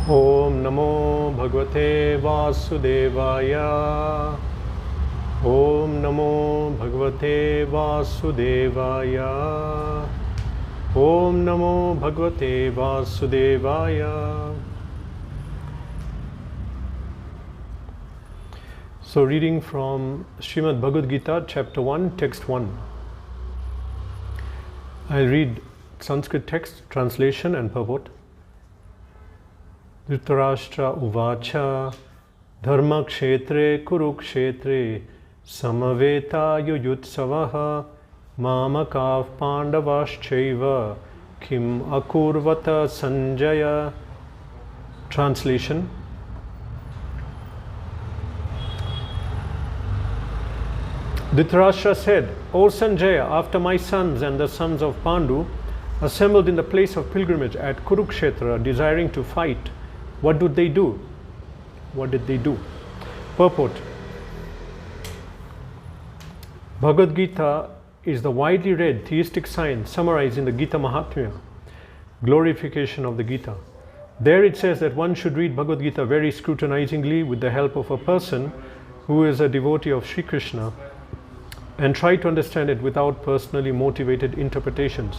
Om Namo Bhagavate Vasudevaya. Om Namo Bhagavate Vasudevaya. Om Namo Bhagavate Vasudevaya. So reading from Srimad Bhagavad-gita, chapter 1, text 1. I read Sanskrit text, translation and purport. Dhritarashtra uvacha dharma kshetre kurukshetre samaveta yuyutsavaha mamakav pandavaschaiva kim akurvata sanjaya. Translation. Dhritarashtra said, O Sanjaya, after my sons and the sons of Pandu assembled in the place of pilgrimage at Kurukshetra desiring to fight, what did they do? What did they do? Purport. Bhagavad-gita is the widely read theistic science summarized in the Gita Mahatmya, glorification of the Gita. There it says that one should read Bhagavad-gita very scrutinizingly with the help of a person who is a devotee of Sri Krishna and try to understand it without personally motivated interpretations.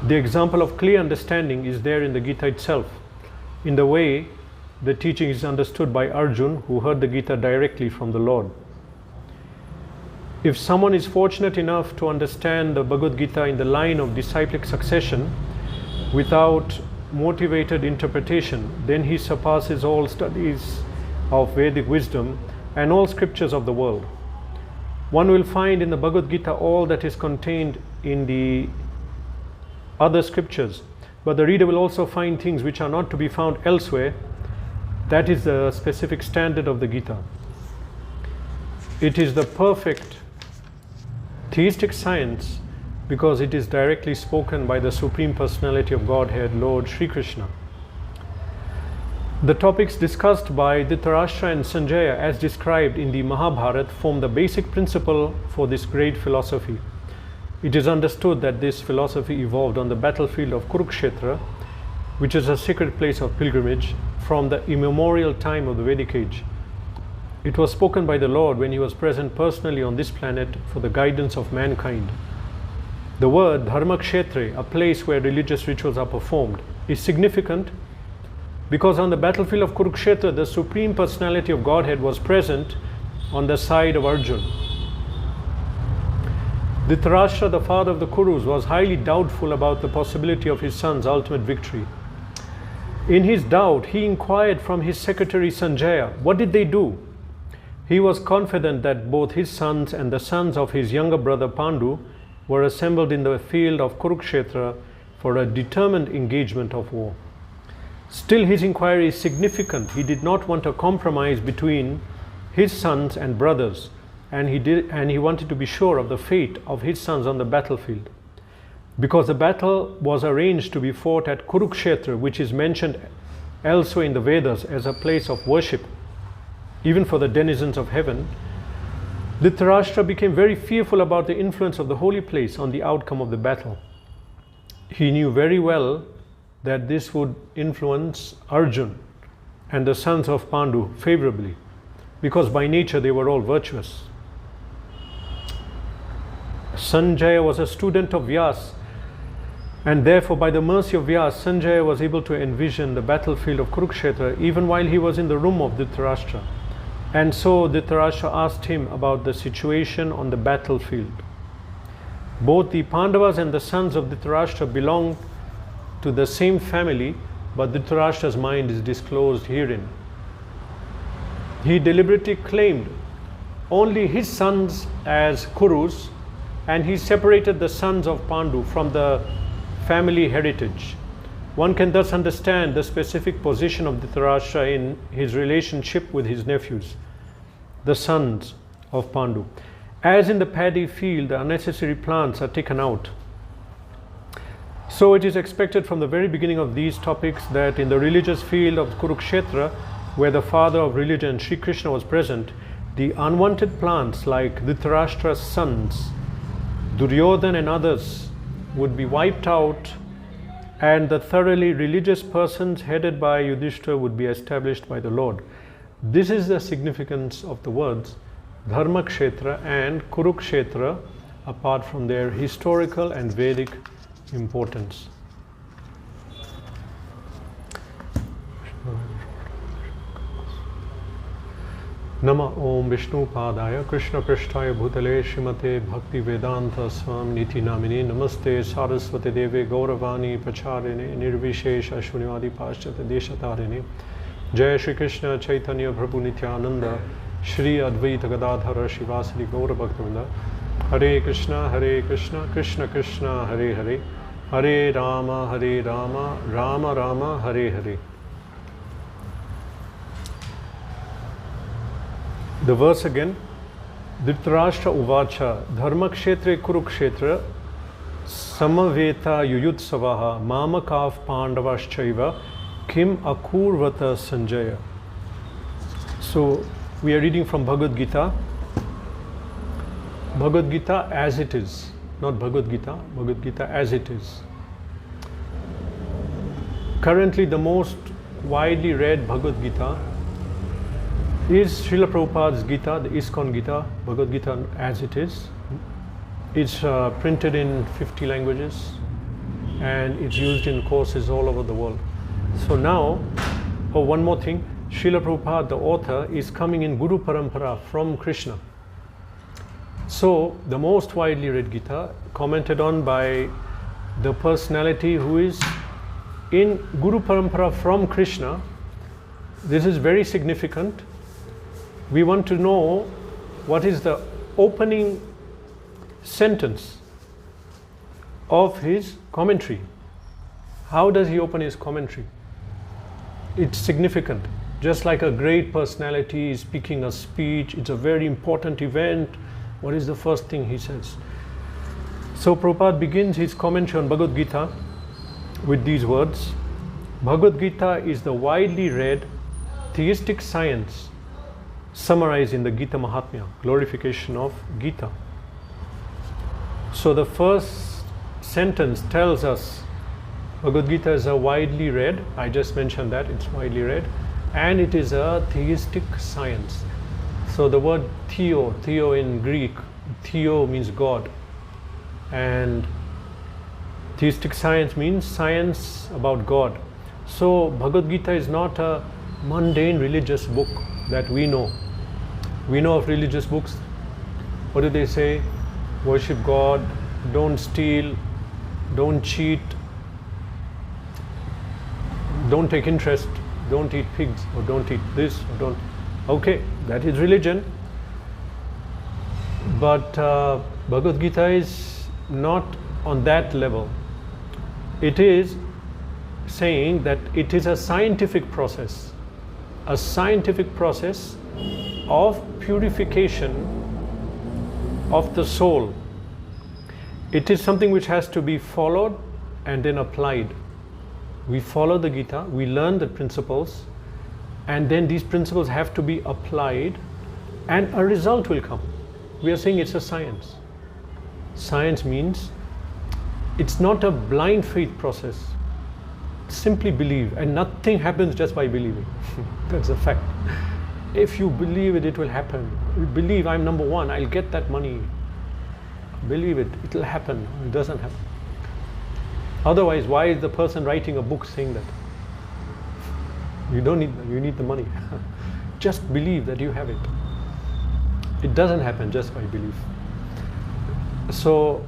The example of clear understanding is there in the Gita itself, in the way the teaching is understood by Arjun, who heard the Gita directly from the Lord. If someone is fortunate enough to understand the Bhagavad-gita in the line of disciplic succession without motivated interpretation, then he surpasses all studies of Vedic wisdom and all scriptures of the world. One will find in the Bhagavad-gita all that is contained in the other scriptures, but the reader will also find things which are not to be found elsewhere. That is the specific standard of the Gita. It is the perfect theistic science because it is directly spoken by the Supreme Personality of Godhead, Lord Sri Krishna. The topics discussed by Dhritarashtra and Sanjaya as described in the Mahabharata form the basic principle for this great philosophy. It is understood that this philosophy evolved on the battlefield of Kurukshetra, which is a sacred place of pilgrimage, from the immemorial time of the Vedic age. It was spoken by the Lord when he was present personally on this planet for the guidance of mankind. The word Dharma Kshetre, a place where religious rituals are performed, is significant because on the battlefield of Kurukshetra, the Supreme Personality of Godhead was present on the side of Arjun. Dhritarashtra, the father of the Kurus, was highly doubtful about the possibility of his son's ultimate victory. In his doubt, he inquired from his secretary Sanjaya, what did they do? He was confident that both his sons and the sons of his younger brother Pandu were assembled in the field of Kurukshetra for a determined engagement of war. Still, his inquiry is significant. He did not want a compromise between his sons and brothers, and he wanted to be sure of the fate of his sons on the battlefield. Because the battle was arranged to be fought at Kurukshetra, which is mentioned elsewhere in the Vedas as a place of worship, even for the denizens of heaven, Dhritarashtra became very fearful about the influence of the holy place on the outcome of the battle. He knew very well that this would influence Arjun and the sons of Pandu favorably, because by nature they were all virtuous. Sanjaya was a student of Vyas, and therefore by the mercy of Vyas, Sanjaya was able to envision the battlefield of Kurukshetra even while he was in the room of Dhritarashtra. And so Dhritarashtra asked him about the situation on the battlefield. Both the Pandavas and the sons of Dhritarashtra belonged to the same family, but Dhritarashtra's mind is disclosed herein. He deliberately claimed only his sons as Kurus, and he separated the sons of Pandu from the family heritage. One can thus understand the specific position of Dhritarashtra in his relationship with his nephews, the sons of Pandu. As in the paddy field, the unnecessary plants are taken out. So it is expected from the very beginning of these topics that in the religious field of Kurukshetra, where the father of religion, Sri Krishna, was present, the unwanted plants like and the thoroughly religious persons headed by Yudhishthira would be established by the Lord. This is the significance of the words Dharma Kshetra and Kurukshetra, apart from their historical and Vedic importance. Nama Om Vishnu Padaya Krishna Prishtaya Bhutale Shrimate Bhakti Vedanta Swami Niti Namini Namaste Saraswati Deve Gauravani Pacharine Nirvishesha Shunivadi Paschata Deshatarine Jai Shri Krishna Chaitanya Prabhu Nityananda Shri Advaita Gadadhara Shivasari Gaura Bhaktivinoda Hare Krishna Krishna Krishna Hare Hare Hare Rama Rama Rama Hare Hare. The verse again, Dhritarashtra Uvacha Dharmakshetre Kurukshetra Samaveta Yuyutsavaha Mamakav Pandavaschaiva Kim Akurvata Sanjaya. So we are reading from Bhagavad-gita. Bhagavad-gita as it is, not Bhagavad-gita, Bhagavad-gita as it is. Currently the most widely read Bhagavad-gita is Srila Prabhupada's Gita, the ISKCON Gita, Bhagavad Gita as it is. It's printed in 50 languages and it's used in courses all over the world. So now, one more thing, Srila Prabhupada, the author, is coming in Guru Parampara from Krishna. So the most widely read Gita, commented on by the personality who is in Guru Parampara from Krishna. This is very significant. We want to know what is the opening sentence of his commentary. How does he open his commentary? It's significant. Just like a great personality is speaking a speech, it's a very important event. What is the first thing he says? So Prabhupada begins his commentary on Bhagavad Gita with these words. Bhagavad Gita is the widely read theistic science summarized in the Gita Mahatmya, glorification of Gita. So the first sentence tells us Bhagavad Gita is a widely read, I just mentioned that, it's widely read, and it is a theistic science. So the word theo in Greek, theo means God, and theistic science means science about God. So Bhagavad Gita is not a mundane religious book that we know. We know of religious books. What do they say? Worship God, don't steal, don't cheat, don't take interest, don't eat pigs, or don't eat this, or don't. Okay, that is religion. But Bhagavad Gita is not on that level. It is saying that it is a scientific process of purification of the soul. It is something which has to be followed and then applied. We follow the Gita, we learn the principles, and then these principles have to be applied and a result will come. We are saying it's a science. Science means it's not a blind faith process. Simply believe, and nothing happens just by believing. That's a fact. If you believe it, it will happen. You believe I'm number one, I'll get that money. Believe it, it will happen. It doesn't happen. Otherwise, why is the person writing a book saying that? You don't need that, you need the money. Just believe that you have it. It doesn't happen just by belief. So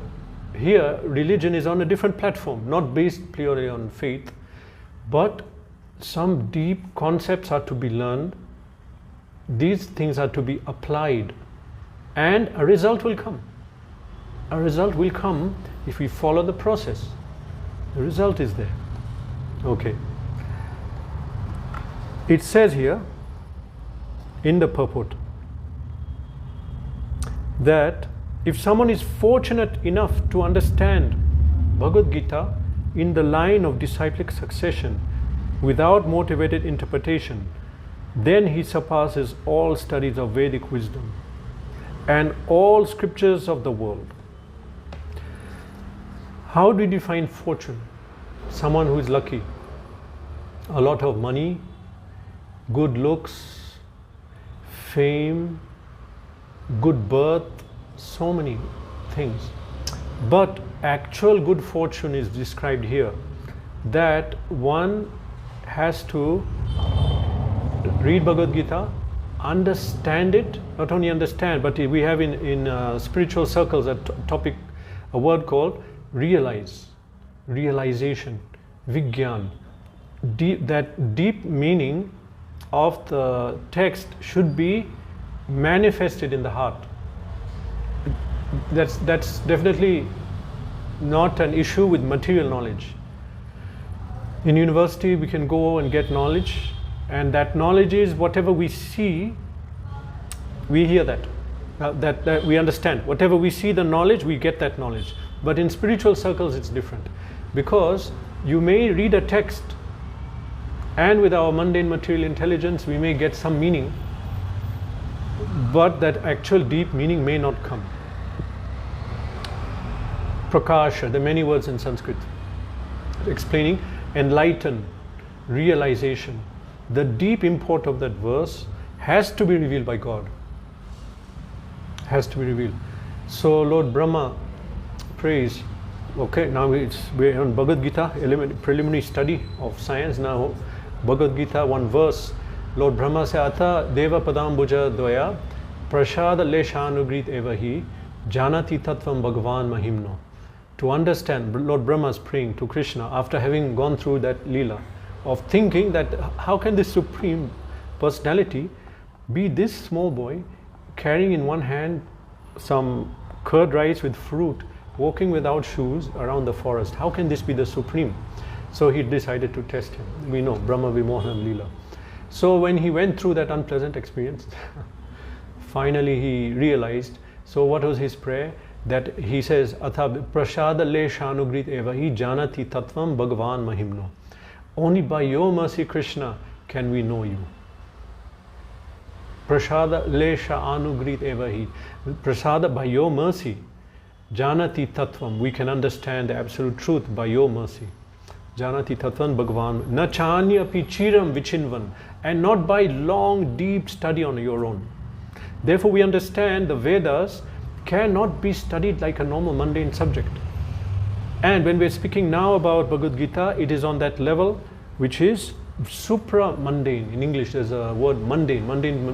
here, religion is on a different platform, not based purely on faith, but some deep concepts are to be learned. These things are to be applied, and a result will come. A result will come if we follow the process. The result is there. Okay. It says here in the purport that if someone is fortunate enough to understand Bhagavad Gita in the line of disciplic succession without motivated interpretation, then he surpasses all studies of Vedic wisdom and all scriptures of the world. How do you define fortune? someone who is lucky, a lot of money, good looks, fame, good birth, so many things. But actual good fortune is described here, that one has to read Bhagavad Gita, understand it, not only understand, but we have in spiritual circles a word called realization, Vigyan. That deep meaning of the text should be manifested in the heart. That's definitely not an issue with material knowledge. In university we can go and get knowledge, and that knowledge is whatever we see, we hear that we understand. Whatever we see, the knowledge, we get that knowledge. But in spiritual circles it's different, because you may read a text and with our mundane material intelligence we may get some meaning, but that actual deep meaning may not come. Prakasha, there are many words in Sanskrit explaining enlighten, realization. The deep import of that verse has to be revealed by God. Has to be revealed. So Lord Brahma prays. Okay, now we're on Bhagavad Gita, preliminary study of science. Now Bhagavad Gita, one verse. Lord Brahma says, Atha deva padambuja dvaya prasada leshanugrit evahi janati tattvam bhagavan mahimno. To understand, Lord Brahma is praying to Krishna after having gone through that Leela of thinking that how can this Supreme Personality be this small boy carrying in one hand some curd rice with fruit, walking without shoes around the forest? How can this be the Supreme? So he decided to test him. We know Brahma Vimohanam Leela. So when he went through that unpleasant experience, finally he realized. So what was his prayer? That he says, Atha prasada le shanugrit eva hi janati tattvam bhagavan mahimno. Only by your mercy, Krishna, can we know you. Prasada le shanugrit eva hi. Prasada, by your mercy. Janati tattvam, we can understand the absolute truth by your mercy. Janati tattvam bhagavan. Na chanya api chiram vichinvan. And not by long, deep study on your own. Therefore we understand the Vedas cannot be studied like a normal mundane subject. And when we're speaking now about Bhagavad Gita, it is on that level which is supra-mundane. In English there's a word mundane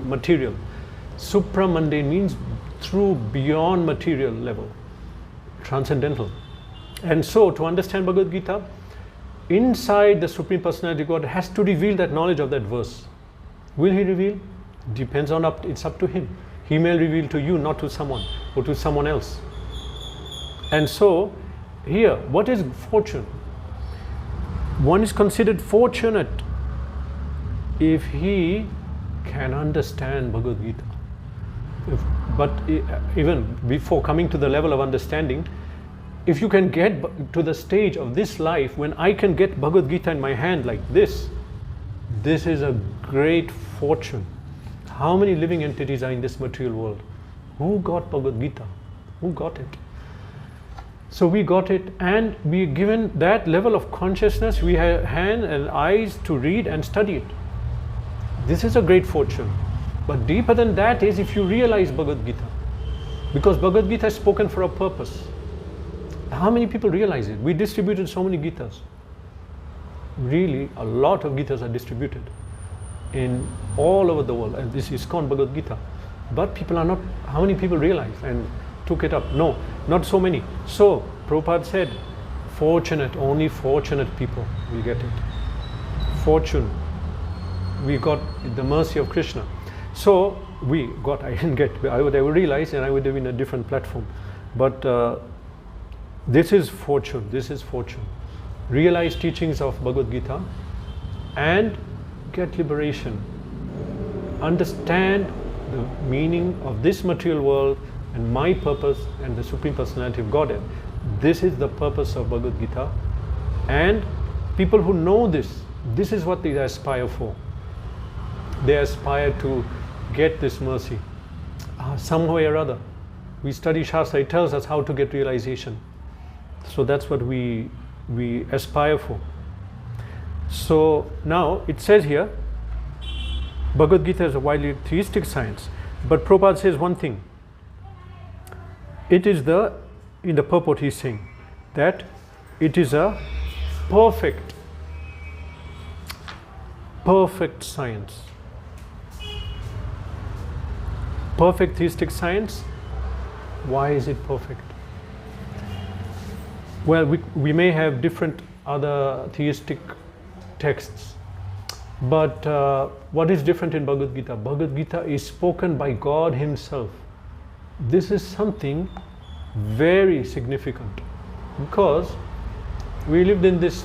material. Supra-mundane means through beyond material level, transcendental. And so to understand Bhagavad Gita, inside the Supreme Personality of God has to reveal that knowledge of that verse. Will he reveal? Depends on, it's up to him. He may reveal to you, not to someone or to someone else. And so here, what is fortune? One is considered fortunate if he can understand Bhagavad Gita. But even before coming to the level of understanding, if you can get to the stage of this life when I can get Bhagavad Gita in my hand like this is a great fortune. How many living entities are in this material world? Who got Bhagavad Gita? Who got it? So we got it, and we given that level of consciousness, we have hands and eyes to read and study it. This is a great fortune. But deeper than that is if you realize Bhagavad Gita. Because Bhagavad Gita is spoken for a purpose. How many people realize it? We distributed so many Gitas. Really, a lot of Gitas are distributed in all over the world, and this is called Bhagavad Gita. But people are not, how many people realize and took it up? No, not so many. So Prabhupada said, fortunate, only fortunate people will get it. Fortune, we got the mercy of Krishna. So we got, I didn't get, I would have realized and I would have been a different platform. But this is fortune, this is fortune. Realize teachings of Bhagavad Gita and get liberation. Understand the meaning of this material world and my purpose and the Supreme Personality of Godhead. This is the purpose of Bhagavad Gita. And people who know this, this is what they aspire for. They aspire to get this mercy. Some way or other. We study Shastra, it tells us how to get realization. So that's what we we aspire for. So now it says here, Bhagavad-gita is a widely theistic science, but Prabhupada says one thing. It is in the purport he is saying that it is a perfect science. Perfect theistic science. Why is it perfect? Well, we may have different other theistic texts, but what is different in Bhagavad-gita? Bhagavad-gita is spoken by God Himself. This is something very significant, because we lived in this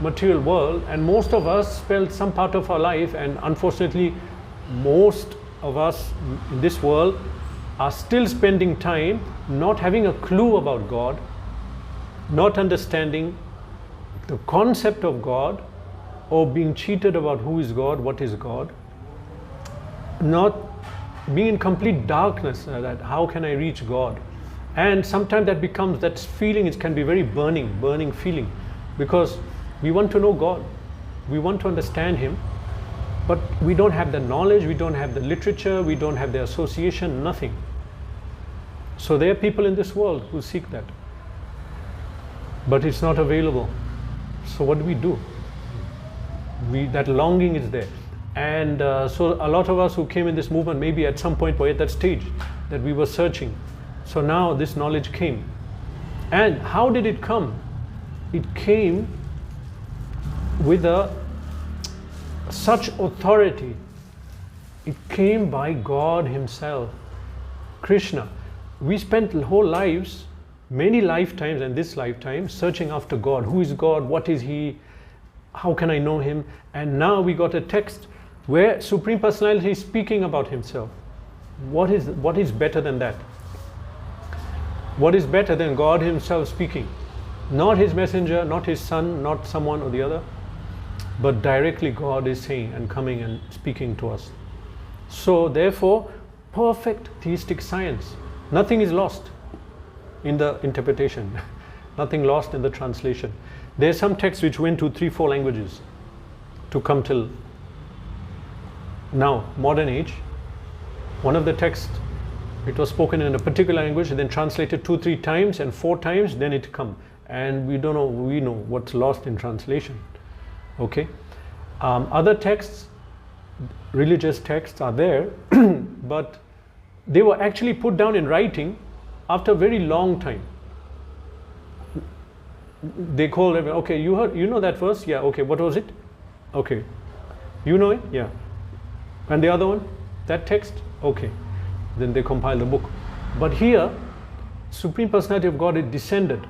material world and most of us spent some part of our life, and unfortunately most of us in this world are still spending time not having a clue about God, not understanding the concept of God, or being cheated about who is God, what is God, not being in complete darkness, that how can I reach God. And sometimes that becomes, that feeling, it can be very burning feeling, because we want to know God, we want to understand Him, but we don't have the knowledge, we don't have the literature, we don't have the association, nothing. So there are people in this world who seek that, but it's not available. So what do? That longing is there. And so a lot of us who came in this movement, maybe at some point were at that stage that we were searching. So now this knowledge came. And how did it come? It came with such authority. It came by God Himself, Krishna. We spent whole lives, many lifetimes and this lifetime, searching after God. Who is God? What is He? How can I know Him? And now we got a text where Supreme Personality is speaking about Himself. What is better than that? What is better than God Himself speaking? Not His messenger, not His son, not someone or the other, but directly God is saying and coming and speaking to us. So therefore, perfect theistic science. Nothing is lost in the interpretation. Nothing lost in the translation. There are some texts which went to 3-4 languages to come till now, modern age. One of the texts, it was spoken in a particular language, then translated 2-3 times and 4 times, then it come. And we know what's lost in translation. Okay. Other texts, religious texts are there, but they were actually put down in writing after a very long time. They call everyone, okay, you know that verse? Yeah, okay, what was it? Okay. You know it? Yeah. And the other one? That text? Okay. Then they compile the book. But here, Supreme Personality of God, it descended.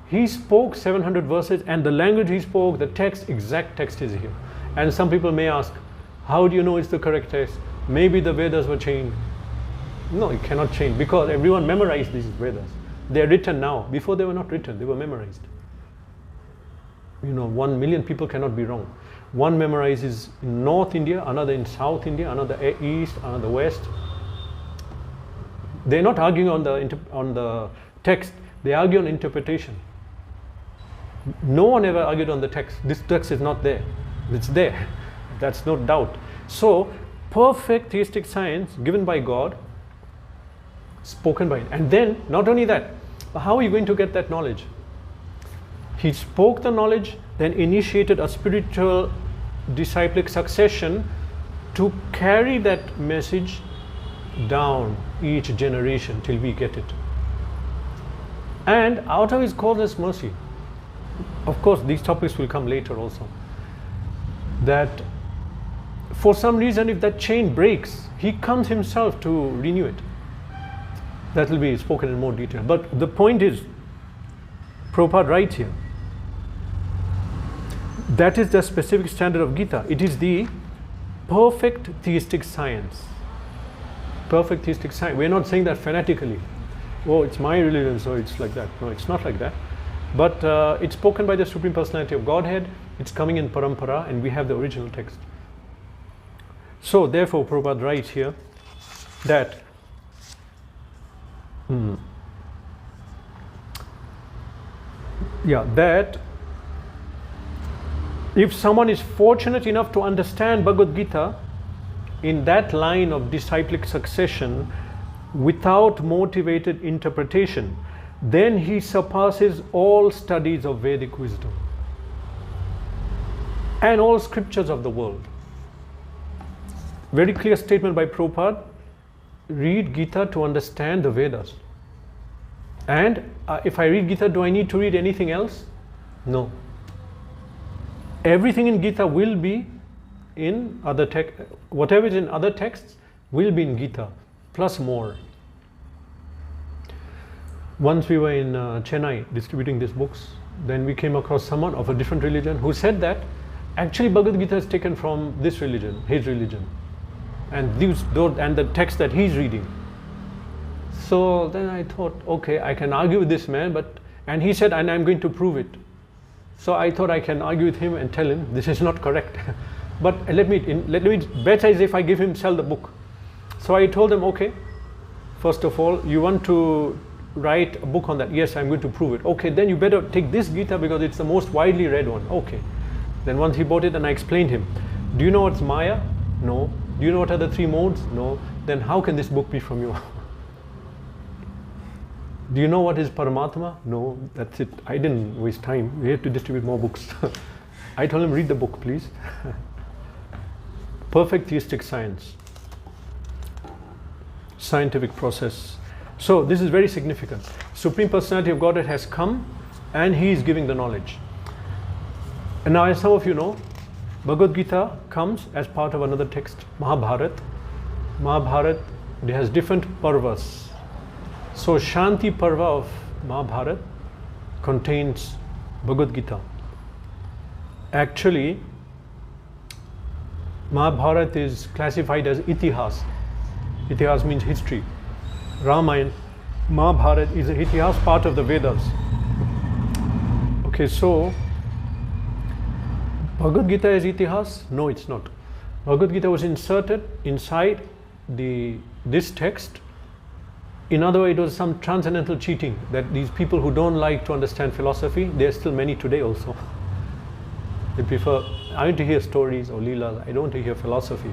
He spoke 700 verses, and the language He spoke, the text, exact text is here. And some people may ask, how do you know it's the correct text? Maybe the Vedas were changed. No, it cannot change, because everyone memorized these Vedas. They are written now. Before they were not written, they were memorized. 1 million people cannot be wrong. One memorizes in North India, another in South India, another East, another West. They're not arguing on the text, they argue on interpretation. No one ever argued on the text. This text is not there. It's there. That's no doubt. So, perfect theistic science given by God, spoken by Him. And then, not only that, how are you going to get that knowledge? He spoke the knowledge, then initiated a spiritual disciplic succession to carry that message down each generation till we get it. And out of His causeless mercy, of course these topics will come later also, that for some reason if that chain breaks, He comes Himself to renew it. That will be spoken in more detail. But the point is, Prabhupada writes here, that is the specific standard of Gita. It is the perfect theistic science. Perfect theistic science. We are not saying that fanatically. Oh, it's my religion, so it's like that. No, it's not like that. But it's spoken by the Supreme Personality of Godhead. It's coming in parampara, and we have the original text. So, therefore, Prabhupada writes here that that If someone is fortunate enough to understand Bhagavad-gita in that line of disciplic succession without motivated interpretation, then he surpasses all studies of Vedic wisdom and all scriptures of the world. Very clear statement by Prabhupada: read Gita to understand the Vedas. And if I read Gita, do I need to read anything else? No. Everything in Gita will be in other texts. Whatever is in other texts will be in Gita, plus more. Once we were in Chennai distributing these books, then we came across someone of a different religion who said that actually Bhagavad Gita is taken from this religion, his religion, and the text that he's reading. So then I thought, okay, I can argue with this man, and he said, and I'm going to prove it. So I thought I can argue with him and tell him this is not correct. But let me better is if I give him sell the book. So I told him, okay, first of all, you want to write a book on that? Yes, I'm going to prove it. Okay, then you better take this Gita because it's the most widely read one. Okay. Then once he bought it, and I explained him, do you know what's Maya? No. Do you know what are the three modes? No. Then how can this book be from you? Do you know what is Paramatma? No, that's it. I didn't waste time. We had to distribute more books. I told him, read the book, please. Perfect theistic science. Scientific process. So this is very significant. Supreme Personality of Godhead has come and he is giving the knowledge. And now, as some of you know, Bhagavad Gita comes as part of another text, Mahabharat. Mahabharat has different parvas. So Shanti Parva of Mahabharat contains Bhagavad Gita. Actually, Mahabharat is classified as Itihas. Itihas means history. Ramayana, Mahabharat is a Itihas, part of the Vedas. Okay, so Bhagavad Gita is Itihas? No, it's not. Bhagavad Gita was inserted inside this text. In other words, it was some transcendental cheating that these people who don't like to understand philosophy, there are still many today also. They prefer, I want to hear stories or leelas, I don't want to hear philosophy.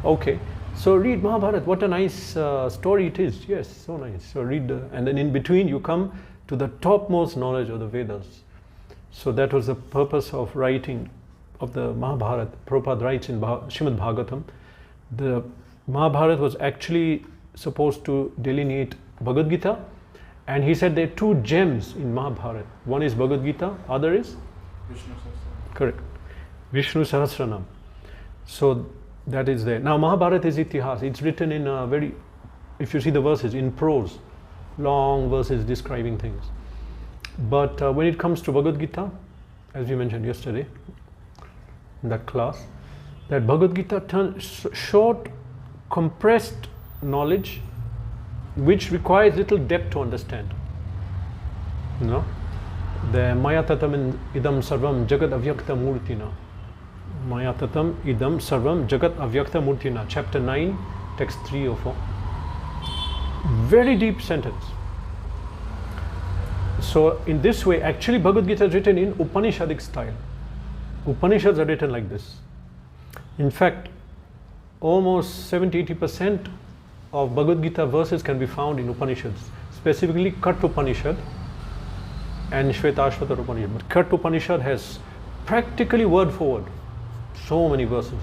Okay, so read Mahabharata, what a nice story it is. Yes, so nice. So read, and then in between you come to the topmost knowledge of the Vedas. So that was the purpose of writing of the Mahabharata. Prabhupada writes in Srimad Bhagavatam, the Mahabharata was actually supposed to delineate Bhagavad Gita, and he said there are two gems in Mahabharata. One is Bhagavad Gita, other is Vishnu Sahasranam. Correct, Vishnu Sahasranam. So that is there. Now Mahabharata is Itihas. It's written in a very, if you see the verses, in prose, long verses describing things. But when it comes to Bhagavad Gita, as we mentioned yesterday in that class, that Bhagavad Gita short, compressed knowledge which requires little depth to understand. You know, the Maya tatam idam sarvam jagat avyakta murtina. Maya tatam idam sarvam jagat avyakta murtina. Chapter 9, text 3 or 4. Very deep sentence. So in this way, actually Bhagavad Gita is written in Upanishadic style. Upanishads are written like this. In fact, almost 70-80% of Bhagavad Gita verses can be found in Upanishads, specifically Kat Upanishad and Shvetashvatar Upanishad. But Kat Upanishad has practically word for word so many verses.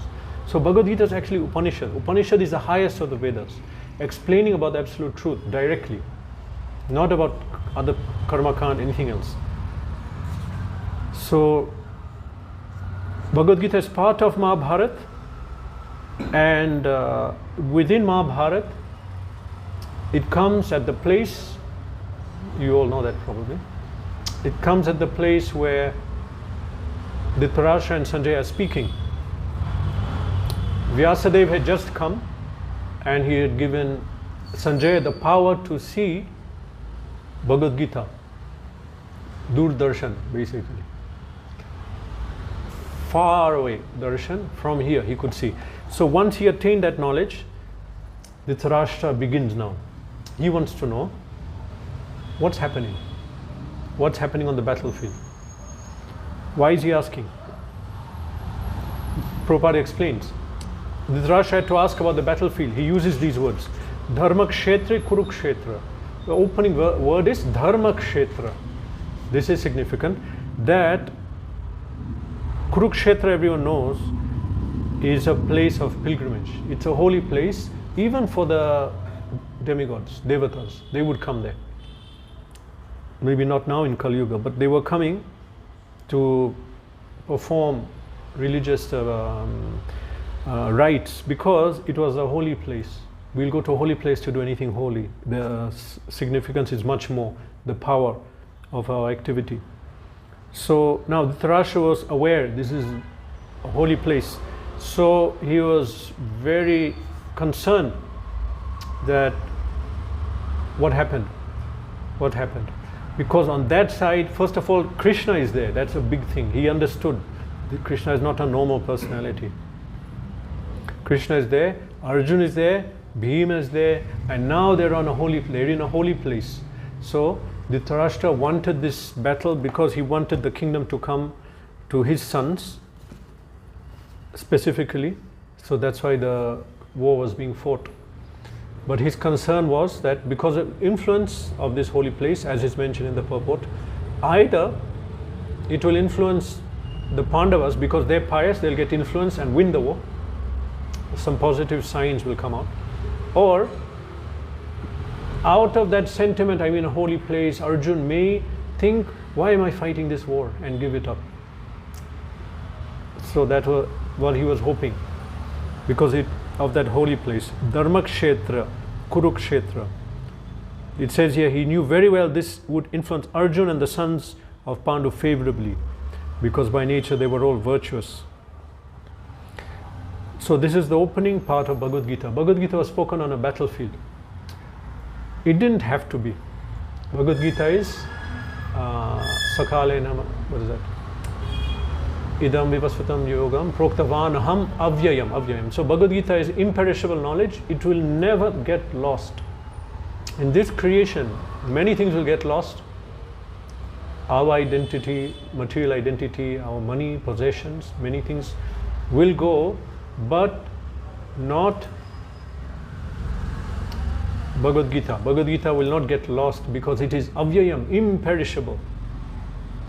So Bhagavad Gita is actually Upanishad. Upanishad is the highest of the Vedas, explaining about the absolute truth directly, not about other karma kand, anything else. So Bhagavad Gita is part of Mahabharata, and within Mahabharata it comes at the place, you all know that probably, it comes at the place where Dhritarashtra and Sanjaya are speaking. Vyasadeva had just come and he had given Sanjaya the power to see Bhagavad Gita, Durdarshan basically. Far away darshan, from here he could see. So once he attained that knowledge, Dhritarashtra begins now. He wants to know what's happening. What's happening on the battlefield? Why is he asking? Prabhupada explains. Dhritarashtra had to ask about the battlefield. He uses these words. Dharma kshetra kurukshetra. The opening word is Dharma kshetra. This is significant. That Kurukshetra, everyone knows, is a place of pilgrimage. It's a holy place, even for the demigods, devatas. They would come there. Maybe not now in Kali Yuga, but they were coming to perform religious rites because it was a holy place. We'll go to a holy place to do anything holy. The significance is much more, the power of our activity. So now Dhritarashtra was aware this is a holy place. So he was very concerned that what happened? What happened? Because on that side, first of all, Krishna is there. That's a big thing. He understood that Krishna is not a normal personality. Krishna is there, Arjuna is there, Bhima is there, and now they're in a holy place. So Dhritarashtra wanted this battle because he wanted the kingdom to come to his sons specifically. So that's why the war was being fought. But his concern was that because of influence of this holy place, as is mentioned in the purport, either it will influence the Pandavas because they're pious, they'll get influence and win the war. Some positive signs will come out. Or out of that sentiment, I mean a holy place, Arjuna may think, why am I fighting this war, and give it up. So that was what he was hoping, because of that holy place. Dharma kshetra, Kurukshetra. It says here, he knew very well this would influence Arjuna and the sons of Pandu favorably, because by nature they were all virtuous. So this is the opening part of Bhagavad-gita. Bhagavad-gita was spoken on a battlefield. It didn't have to be. Bhagavad-gita is Sakale Nama, what is that? Idam vivasvatam yogam proktavan aham avyayam. So Bhagavad-gita is imperishable knowledge. It will never get lost. In this creation, many things will get lost. Our identity, material identity, our money, possessions, many things will go, but not Bhagavad-gita. Bhagavad-gita will not get lost because it is avyayam, imperishable.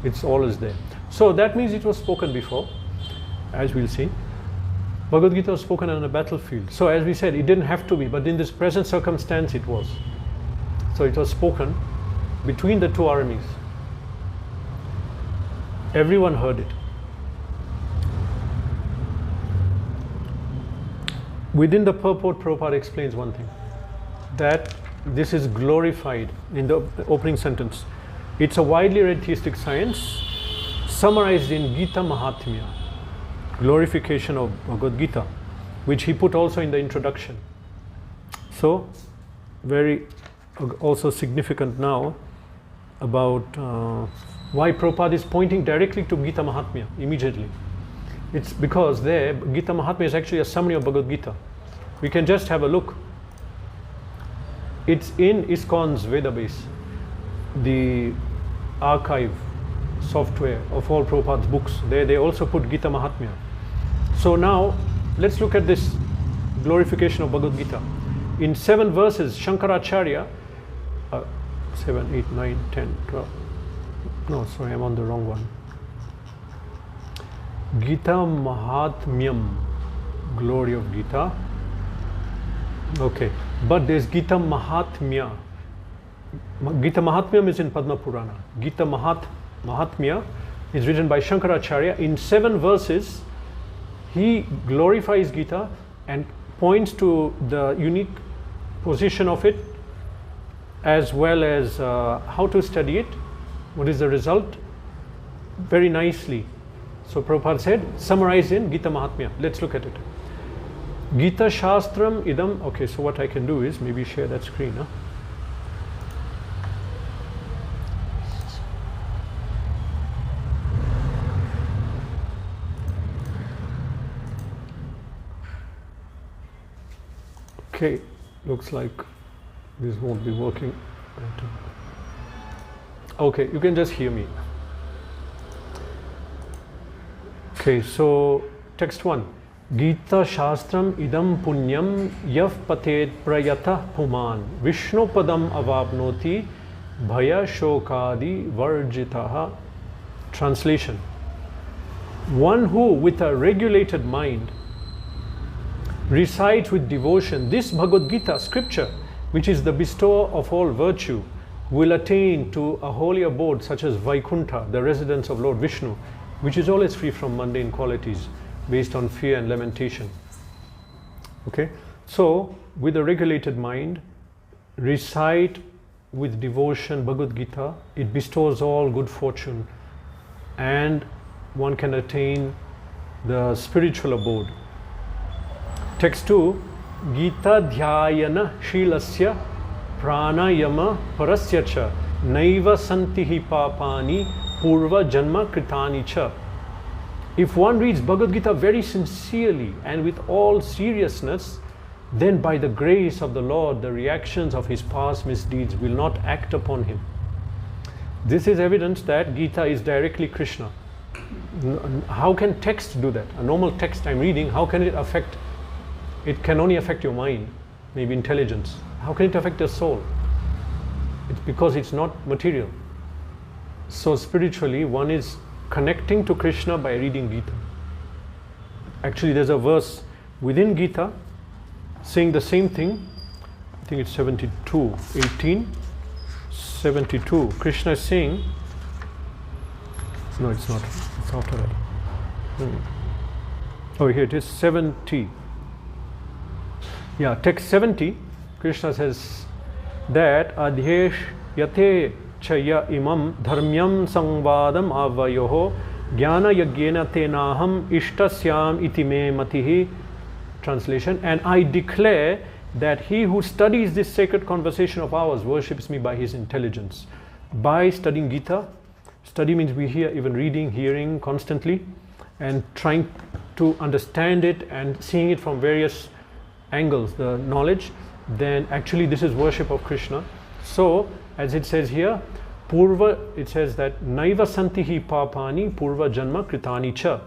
It's always there. So that means it was spoken before, as we'll see. Bhagavad-gita was spoken on a battlefield. So as we said, it didn't have to be, but in this present circumstance it was. So it was spoken between the two armies. Everyone heard it. Within the purport, Prabhupada explains one thing, that this is glorified in the opening sentence. It's a widely read theistic science summarized in Gita Mahatmya, glorification of Bhagavad-gita, which he put also in the introduction. So, very also significant now about why Prabhupada is pointing directly to Gita Mahatmya immediately. It's because there, Gita Mahatmya is actually a summary of Bhagavad-gita. We can just have a look. It's in ISKCON's Veda base, the archive software of all Prabhupada's books. There they also put Gita Mahatmya. So now, let's look at this glorification of Bhagavad-gita. In 7 verses, Shankaracharya, 7, 8, 9, 10, 12. No, sorry, I'm on the wrong one. Gita Mahatmyam, glory of Gita. Okay, but there's Gita Mahatmya. Gita Mahatmyam is in Padma Purana. Gita Mahatmya is written by Shankaracharya. In 7 verses, he glorifies Gita and points to the unique position of it, as well as how to study it, what is the result, very nicely. So Prabhupada said, summarized in Gita Mahatmya. Let's look at it. Gita Shastram idam. Okay, so what I can do is maybe share that screen. Huh? Okay, looks like this won't be working. Okay, you can just hear me. Okay, so text 1. Gita Shastram idam punyam yav patet prayata puman Vishnu padam avapnoti bhaya shokadi varjitaha. Translation: one who with a regulated mind recites with devotion this Bhagavad-gita scripture, which is the bestower of all virtue, will attain to a holy abode such as Vaikuntha, the residence of Lord Vishnu, which is always free from mundane qualities based on fear and lamentation. Okay, so with a regulated mind, recite with devotion Bhagavad-gita, it bestows all good fortune and one can attain the spiritual abode. Text 2, Gita dhyayana shilasya pranayama parasya cha naiva santihi papani purva janma kritani cha. If one reads Bhagavad Gita very sincerely and with all seriousness, then by the grace of the Lord, the reactions of his past misdeeds will not act upon him. This is evidence that Gita is directly Krishna. How can text do that? A normal text I'm reading, how can it affect? It can only affect your mind, maybe intelligence. How can it affect your soul? It's because it's not material. So spiritually, one is connecting to Krishna by reading Gita. Actually, there's a verse within Gita saying the same thing. I think it's 72:18. 72. Krishna is saying, no, it's not. It's after that. Oh, here it is, 70. Yeah, text 70. Krishna says that adhesh yate chaya imam dharmyam samvadam avayoho jnana yagyena tenaham ishtasyam iti me matihi. Translation: and I declare that he who studies this sacred conversation of ours worships me by his intelligence. By studying Gita, study means we hear, even reading, hearing constantly, and trying to understand it and seeing it from various angles, the knowledge, then actually this is worship of Krishna. So, as it says here, Purva, it says that Naiva Santihi Papani Purva Janma Kritani Cha.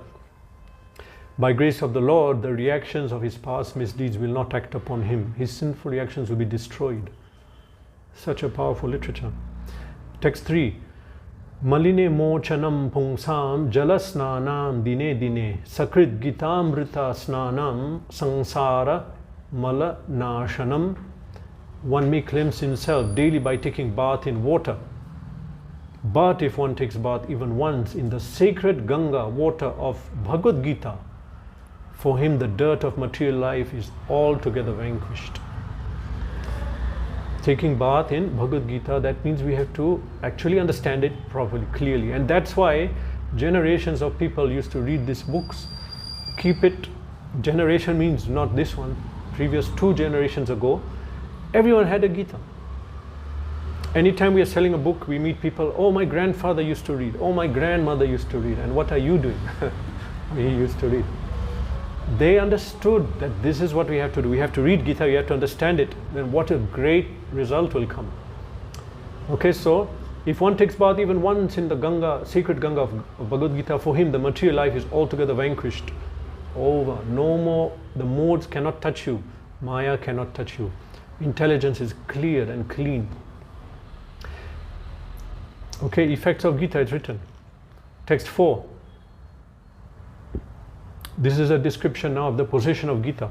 By grace of the Lord, the reactions of his past misdeeds will not act upon him. His sinful reactions will be destroyed. Such a powerful literature. Text 3. Maline mochanam pungsam jalasnanam dine dine sakrit gitamrita snanam sangsara mala nashanam. One may cleanse himself daily by taking bath in water. But if one takes bath even once in the sacred Ganga water of Bhagavad-gita, for him the dirt of material life is altogether vanquished. Taking bath in Bhagavad-gita, that means we have to actually understand it properly, clearly. And that's why generations of people used to read these books. Keep it, generation means not this one, previous 2 generations ago, everyone had a Gita. Anytime we are selling a book, we meet people, oh, my grandfather used to read, oh, my grandmother used to read, and what are you doing? He used to read. They understood that this is what we have to do. We have to read Gita, we have to understand it. Then what a great result will come. Okay, so if one takes bath even once in the Ganga, sacred Ganga of Bhagavad-gita, for him the material life is altogether vanquished. Over. No more. The modes cannot touch you. Maya cannot touch you. Intelligence is clear and clean. Okay, effects of Gita is written. Text 4. This is a description now of the position of Gita.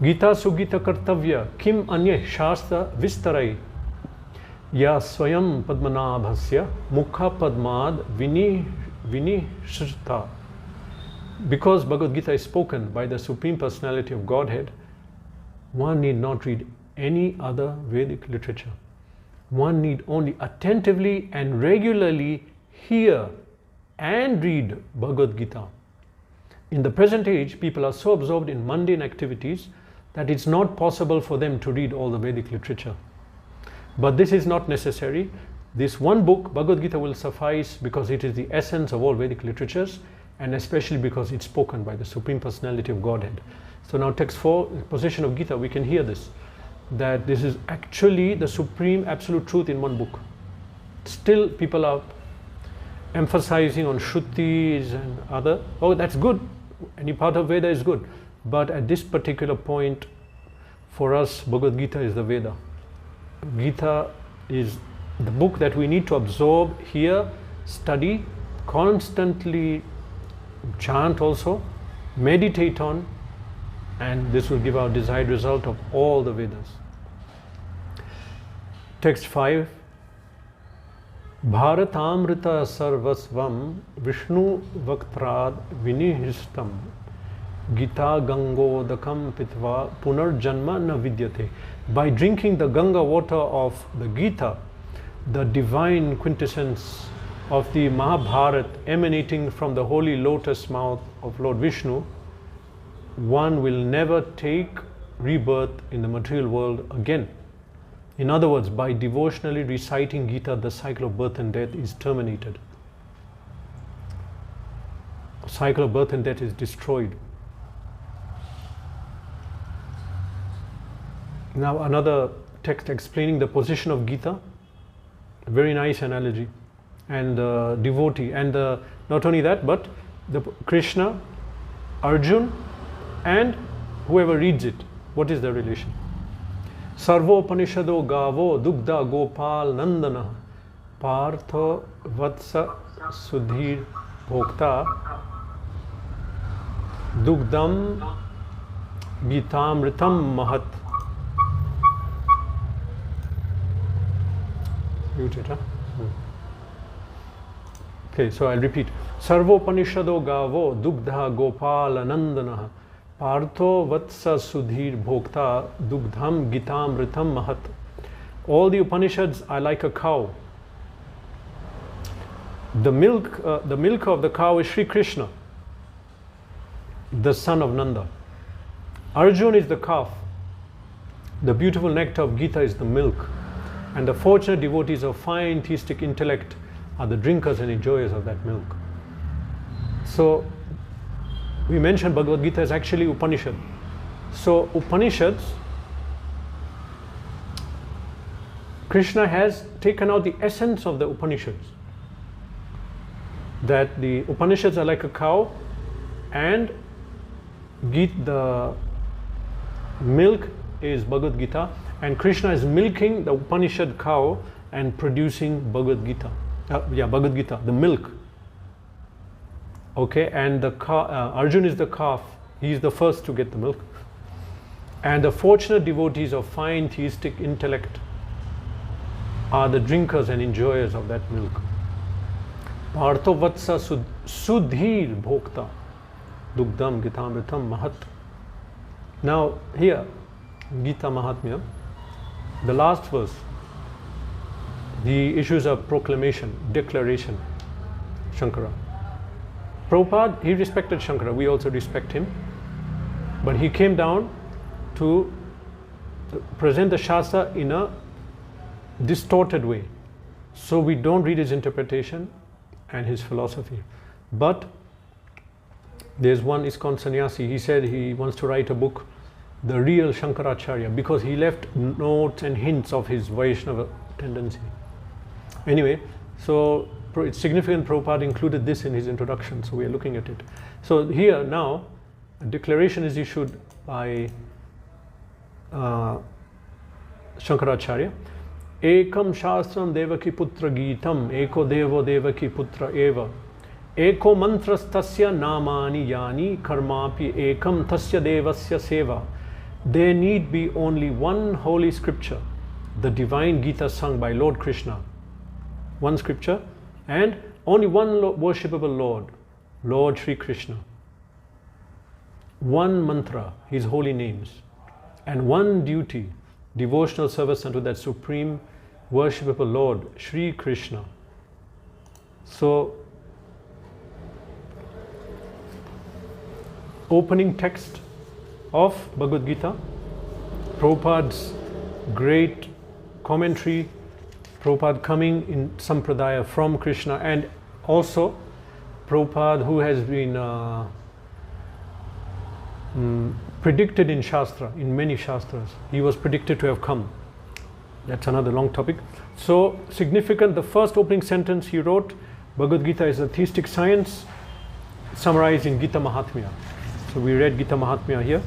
Gita sugita kartavya kim anye shastra vistarai ya swayam padmanabhasya mukha padmad vinishrita. Because Bhagavad-gita is spoken by the Supreme Personality of Godhead, one need not read any other Vedic literature. One need only attentively and regularly hear and read Bhagavad-gita. In the present age, people are so absorbed in mundane activities that it's not possible for them to read all the Vedic literature. But this is not necessary. This one book, Bhagavad-gita, will suffice because it is the essence of all Vedic literatures, and especially because it's spoken by the Supreme Personality of Godhead. So now text 4, position of Gita, we can hear this, that this is actually the supreme absolute truth in one book. Still people are emphasizing on Shrutis and other. Oh, that's good. Any part of Veda is good. But at this particular point, for us, Bhagavad-gita is the Veda. Gita is the book that we need to absorb, hear, study, constantly chant also, meditate on, and this will give our desired result of all the Vedas. Text 5. Bharatamrita sarvasvam Vishnu vaktrad vinihristam Gita gangodakam pitva punarjanma na vidyate. By drinking the Ganga water of the Gita, the divine quintessence of the Mahabharata emanating from the holy lotus mouth of Lord Vishnu, one will never take rebirth in the material world again. In other words, by devotionally reciting Gita, the cycle of birth and death is terminated. The cycle of birth and death is destroyed. Now another text explaining the position of Gita, a very nice analogy, and devotee, and not only that, but the Krishna, Arjun, and whoever reads it. What is the relation? Sarvo Panishado Gavo Dugda Gopal Nandana Partho Vatsa Sudhir Bhokta Dugdam Gitamritam Mahat. Okay, so I'll repeat. Sarvo Panishado Gavo Dugdha Gopal Nandana Partho Vatsa Sudhir Bhokta Dugdham Gitam Ritam Mahat. All the Upanishads are like a cow. The milk of the cow is Sri Krishna, the son of Nanda. Arjun is the calf. The beautiful nectar of Gita is the milk. And the fortunate devotees of fine theistic intellect are the drinkers and enjoyers of that milk. So, we mentioned Bhagavad-gita is actually Upanishad. So, Upanishads, Krishna has taken out the essence of the Upanishads. That the Upanishads are like a cow, and the milk is Bhagavad-gita, and Krishna is milking the Upanishad cow and producing Bhagavad-gita. Bhagavad-gita, the milk. Okay, and the Arjun is the calf. He is the first to get the milk. And the fortunate devotees of fine theistic intellect are the drinkers and enjoyers of that milk. Partho Vatsa Sudhir Bhokta Dugdam Gitamritam Mahat. Now here, Gita Mahatmya, the last verse, the issues of proclamation, declaration, Shankara. Prabhupada, he respected Shankara, we also respect him, but he came down to present the Shastra in a distorted way. So we don't read his interpretation and his philosophy. But there's one ISKCON sannyasi, he said he wants to write a book, The Real Shankaracharya, because he left notes and hints of his Vaishnava tendency. Anyway, so it's significant Prabhupada included this in his introduction, so we are looking at it. So here now, a declaration is issued by Shankaracharya. Ekam Shastram Devaki Putra Gitam Eko Devo Devaki Putra Eva Eko Mantras Tasya Namani Yani Karmapi Ekam Tasya Devasya Seva. There need be only one holy scripture, the divine Gita sung by Lord Krishna. One scripture, and only one worshipable Lord, Lord Sri Krishna. One mantra, his holy names, and one duty, devotional service unto that supreme worshipable Lord, Sri Krishna. So, opening text of Bhagavad-gita, Prabhupada's great commentary, Prabhupada coming in Sampradaya from Krishna, and also Prabhupada who has been predicted in Shastra, in many Shastras. He was predicted to have come. That's another long topic. So significant, the first opening sentence he wrote, Bhagavad-gita is a theistic science summarized in Gita Mahatmya. So we read Gita Mahatmya here,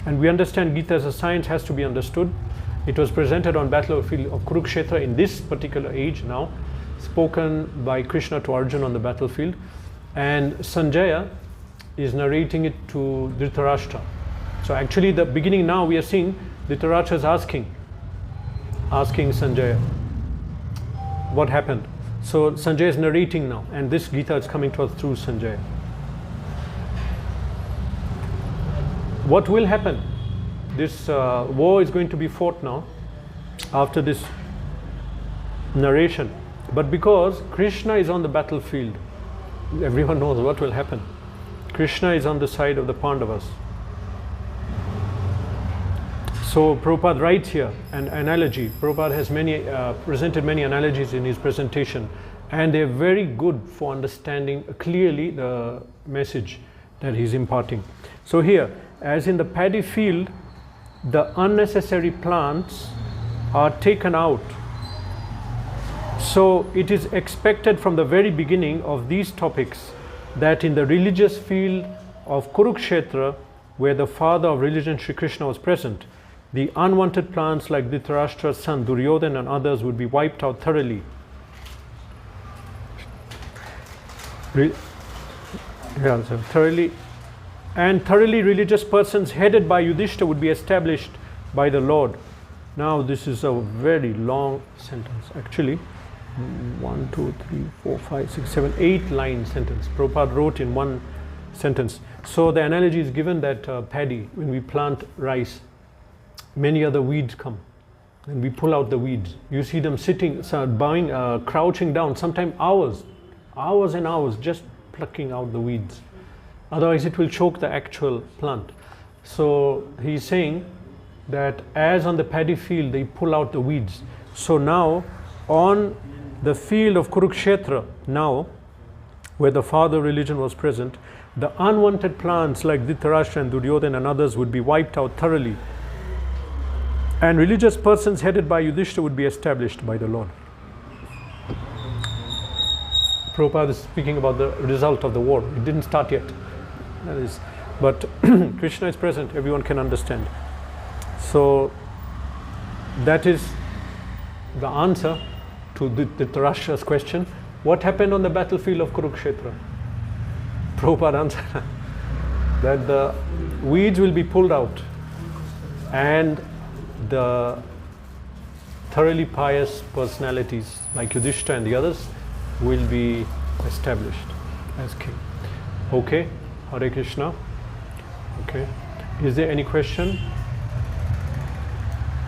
and we understand Gita as a science has to be understood. It was presented on battlefield of Kurukshetra in this particular age now, spoken by Krishna to Arjuna on the battlefield, and Sanjaya is narrating it to Dhritarashtra. So actually the beginning now we are seeing Dhritarashtra is asking Sanjaya what happened. So Sanjaya is narrating now, and this Gita is coming to us through Sanjaya. What will happen? This war is going to be fought now after this narration. But because Krishna is on the battlefield, everyone knows what will happen. Krishna is on the side of the Pandavas. So Prabhupada writes here an analogy. Prabhupada has presented many analogies in his presentation, and they are very good for understanding clearly the message that he's imparting. So here, as in the paddy field, the unnecessary plants are taken out. So it is expected from the very beginning of these topics that in the religious field of Kurukshetra, where the father of religion Sri Krishna was present, the unwanted plants like Dhritarashtra's son Duryodhana and others would be wiped out thoroughly. Thoroughly religious persons headed by Yudhishthira would be established by the Lord. Now this is a very long sentence. Actually, 1, 2, 3, 4, 5, 6, 7, 8 line sentence. Prabhupada wrote in one sentence. So the analogy is given that paddy, when we plant rice, many other weeds come and we pull out the weeds. You see them sitting, crouching down, sometimes hours and hours just plucking out the weeds. Otherwise it will choke the actual plant. So he's saying that as on the paddy field they pull out the weeds, so now on the field of Kurukshetra now, where the father religion was present, the unwanted plants like Dhritarashtra and Duryodhana and others would be wiped out thoroughly, and religious persons headed by Yudhishthira would be established by the Lord. Prabhupada is speaking about the result of the war. It didn't start yet. That is, but Krishna is present, everyone can understand. So that is the answer to Dhritarashtra's question. What happened on the battlefield of Kurukshetra? Prabhupada answered that the weeds will be pulled out and the thoroughly pious personalities like Yudhishthira and the others will be established as king. Okay, Hare Krishna. Okay, is there any question?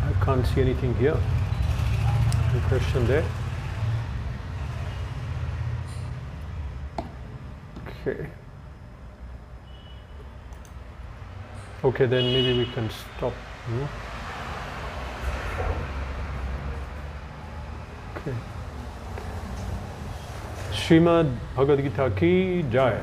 I can't see anything here. Any question there? Okay. Okay, then maybe we can stop. Okay. Srimad Bhagavad-gita ki Jai.